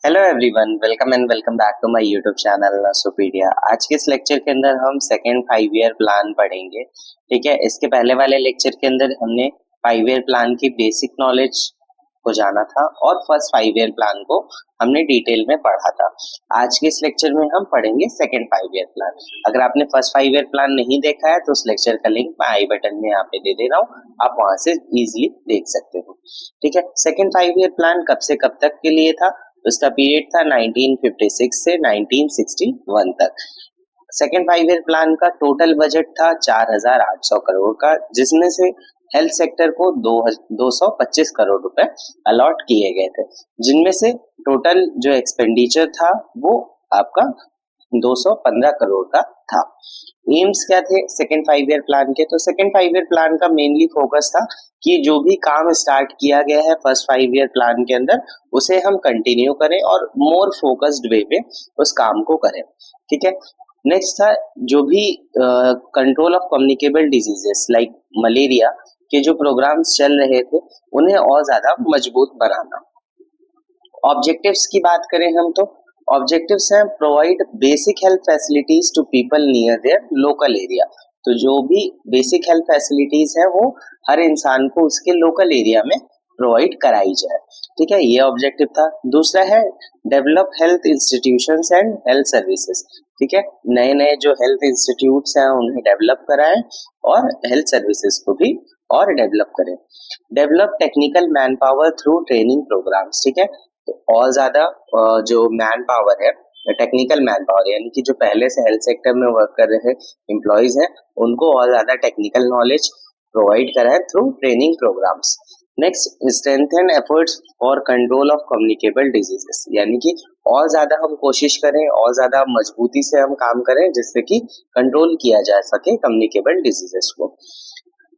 Hello everyone, welcome and welcome back to my YouTube channel नसोपीडिया। आज के इस लेक्चर के अंदर हम सेकेंड 5 ईयर प्लान पढ़ेंगे। ठीक है, इसके पहले वाले लेक्चर के अंदर हमने 5 ईयर प्लान की बेसिक नॉलेज को जाना था और फर्स्ट 5 ईयर प्लान को हमने डिटेल में पढ़ा था। आज के इस लेक्चर में हम पढ़ेंगे सेकेंड 5 ईयर प्लान। अगर आपने फर्स्ट 5 ईयर प्लान नहीं देखा है तो उस लेक्चर का लिंक मैं आई बटन में यहाँ पे दे दे रहा हूँ, आप वहां से इजिली देख सकते हो। ठीक है, सेकेंड 5 ईयर प्लान कब से कब तक के लिए था? उसका पीरियड था 1956 से 1961 तक। सेकेंड 5 ईयर प्लान का टोटल बजट था 4,800 करोड़ का, जिसमें से हेल्थ सेक्टर को 225 करोड़ रुपए अलॉट किए गए थे, जिनमें से टोटल जो एक्सपेंडिचर था वो आपका 215 करोड़ का था। एम्स क्या थे सेकेंड 5 ईयर प्लान के? तो सेकेंड 5 ईयर प्लान का मेनली फोकस था कि जो भी काम स्टार्ट किया गया है फर्स्ट 5 ईयर प्लान के अंदर उसे हम कंटिन्यू करें और मोर फोकस्ड वे में उस काम को करें। ठीक है, नेक्स्ट था जो भी control of communicable diseases like malaria के जो प्रोग्राम्स चल रहे थे उन्हें और ज्यादा मजबूत बनाना। ऑब्जेक्टिव्स की बात करें हम तो ऑब्जेक्टिव्स हैं provide basic health facilities to people near their local area. तो जो भी बेसिक हेल्थ फैसिलिटीज है वो हर इंसान को उसके लोकल एरिया में प्रोवाइड कराई जाए। ठीक है, ये ऑब्जेक्टिव था। दूसरा है develop health institutions and health services. ठीक है, नए नए जो हेल्थ इंस्टीट्यूट्स हैं उन्हें डेवलप कराएं और हेल्थ सर्विसेज को भी और डेवलप करें। Develop technical manpower through training programmes. ठीक है, तो और ज्यादा जो मैन पावर है, टेक्निकल मैन पावर यानी कि जो पहले से हेल्थ सेक्टर में वर्क कर रहे एम्प्लॉयज हैं उनको और ज्यादा टेक्निकल नॉलेज प्रोवाइड कराए through training programmes. Next, strengthen efforts for control of communicable diseases, यानी कि और ज्यादा हम कोशिश करें और ज्यादा मजबूती से हम काम करें जिससे कि कंट्रोल किया जा सके कम्युनिकेबल डिजीजेस को।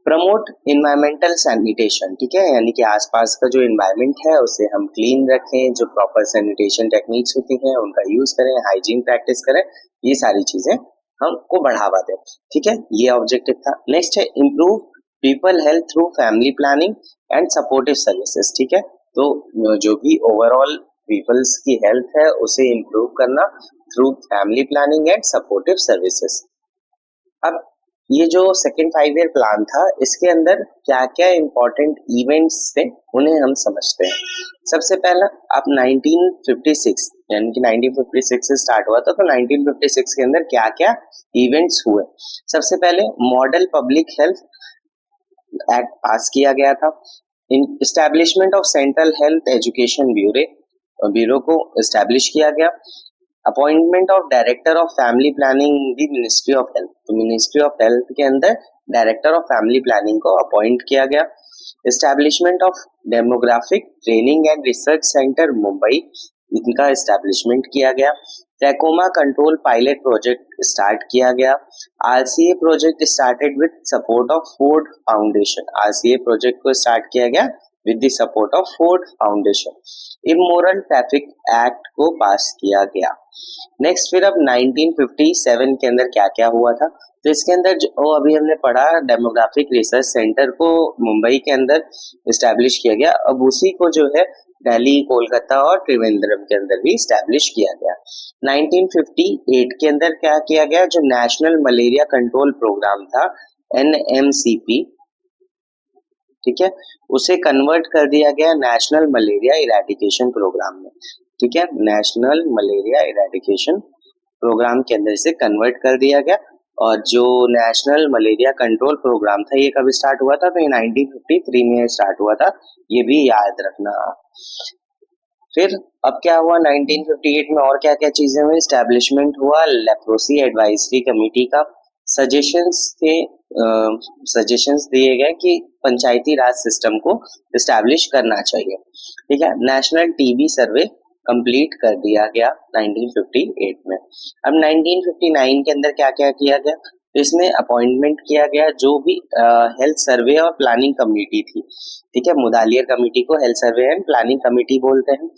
Promote environmental sanitation. ठीक है, यानी कि आसपास का जो इन्वायरमेंट है उसे हम क्लीन रखें, जो प्रॉपर सैनिटेशन टेक्निक्स होती हैं उनका यूज करें, हाइजीन प्रैक्टिस करें, ये सारी चीजें हमको बढ़ावा दें। ठीक है, ये ऑब्जेक्टिव था। नेक्स्ट है improve people health through family planning and supportive services. ठीक है, तो जो भी ओवरऑल पीपल्स की हेल्थ है उसे इम्प्रूव करना through family planning and supportive services. अब ये जो सेकेंड 5 ईयर प्लान था इसके अंदर क्या क्या इंपॉर्टेंट इवेंट्स थे उन्हें हम समझते हैं। सबसे पहला आप 1956 यानी कि 1956 से स्टार्ट हुआ था, तो 1956 के अंदर क्या क्या इवेंट्स हुए? सबसे पहले मॉडल पब्लिक हेल्थ एक्ट पास किया गया था। Establishment of central health education bureau को इस्टेब्लिश किया गया। Appointment of director of family planning the ministry of health, तो मिनिस्ट्री ऑफ हेल्थ के अंदर डायरेक्टर ऑफ फैमिली प्लानिंग को अपॉइंट किया गया। Establishment of demographic training and research centre Mumbai, इनका एस्टैब्लिशमेंट किया गया। Trachoma control pilot project start किया गया। RCA project started with support of Ford foundation, RCA project को स्टार्ट किया गया with the support of Ford foundation. Immoral traffic act को पास किया गया। नेक्स्ट फिर अब 1957 के अंदर क्या क्या हुआ था? तो इसके अंदर जो अभी हमने पढ़ा डेमोग्राफिक रिसर्च सेंटर को मुंबई के अंदर इस्टेब्लिश किया गया, अब उसी को जो है दिल्ली, कोलकाता और त्रिवेंद्रम के अंदर भी इस्टेब्लिश किया गया। 1958 के अंदर क्या किया गया? जो नेशनल मलेरिया कंट्रोल प्रोग्राम था NMCP, ठीक है, उसे कन्वर्ट कर दिया गया नेशनल मलेरिया इरेडिकेशन प्रोग्राम में। ठीक है, नेशनल मलेरिया इरेडिकेशन प्रोग्राम के अंदर इसे कन्वर्ट कर दिया गया। और जो नेशनल मलेरिया कंट्रोल प्रोग्राम था ये कब स्टार्ट हुआ था? तो ये 1953 में स्टार्ट हुआ था, ये भी याद रखना। फिर अब क्या हुआ 1958 में और क्या क्या चीजें हुई? स्टैब्लिशमेंट हुआ लेप्रोसी एडवाइजरी कमेटी का। सजेशंस दिए गए कि पंचायती राज सिस्टम को इस्टेब्लिश करना चाहिए। ठीक है, नेशनल टीबी सर्वे कंप्लीट कर दिया गया 1958 में। अब 1959 के अंदर क्या क्या किया गया? इसमें अपॉइंटमेंट किया गया जो भी हेल्थ सर्वे और प्लानिंग कमेटी थी। ठीक है, मुदालियर कमेटी को health survey and planning committee बोलते हैं।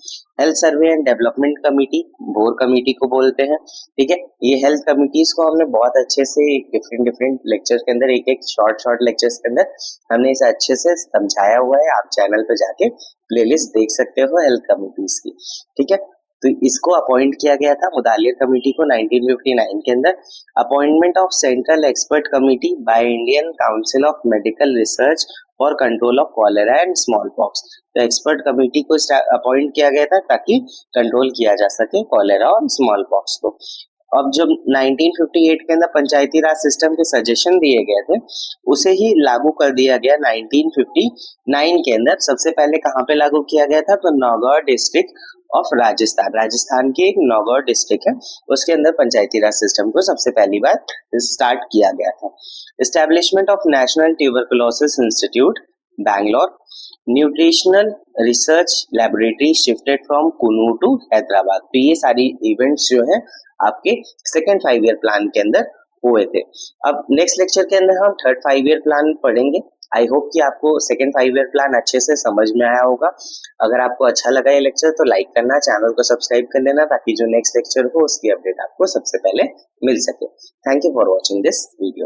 Health survey and development committee भोर कमेटी को बोलते हैं। ठीक है, ये हेल्थ कमिटीज को हमने बहुत अच्छे से डिफरेंट लेक्चर्स के अंदर एक शॉर्ट लेक्चर्स के अंदर हमने इसे अच्छे से समझाया हुआ है, आप चैनल पे जाके प्लेलिस्ट देख सकते हो हेल्थ कमिटीज की। ठीक है, तो इसको अपॉइंट किया गया था मुदालियर कमेटी को 1959 के अंदर। Appointment of central expert committee by Indian council of medical research for control of cholera and small pox. तो एक्सपर्ट कमेटी को अपॉइंट किया गया था ताकि कंट्रोल किया जा सके कॉलेरा और स्मॉल पॉक्स को। अब जब 1958 के अंदर पंचायती राज सिस्टम के सजेशन दिए गए थे, उसे ही लागू कर दिया गया 1959 के अंदर। सबसे पहले कहाँ पे लागू किया गया था? तो नौगढ़ डिस्ट्रिक्ट ऑफ राजस्थान, राजस्थान की एक नौगढ़ डिस्ट्रिक्ट है, उसके अंदर पंचायती राज सिस्टम को सबसे पहली बार स्टार्ट किया गया था। Establishment of national tuberculosis institute Bangalore, nutritional research laboratory shifted from कुनू टू हैदराबाद। तो ये सारी इवेंट्स जो है आपके सेकेंड 5 ईयर प्लान के अंदर हुए थे। अब नेक्स्ट लेक्चर के अंदर हम थर्ड 5 ईयर प्लान पढ़ेंगे। आई होप कि आपको सेकेंड 5 ईयर प्लान अच्छे से समझ में आया होगा। अगर आपको अच्छा लगा ये लेक्चर तो लाइक करना, चैनल को सब्सक्राइब कर लेना ताकि जो नेक्स्ट लेक्चर हो उसकी अपडेट आपको सबसे पहले मिल सके। Thank you for watching this video.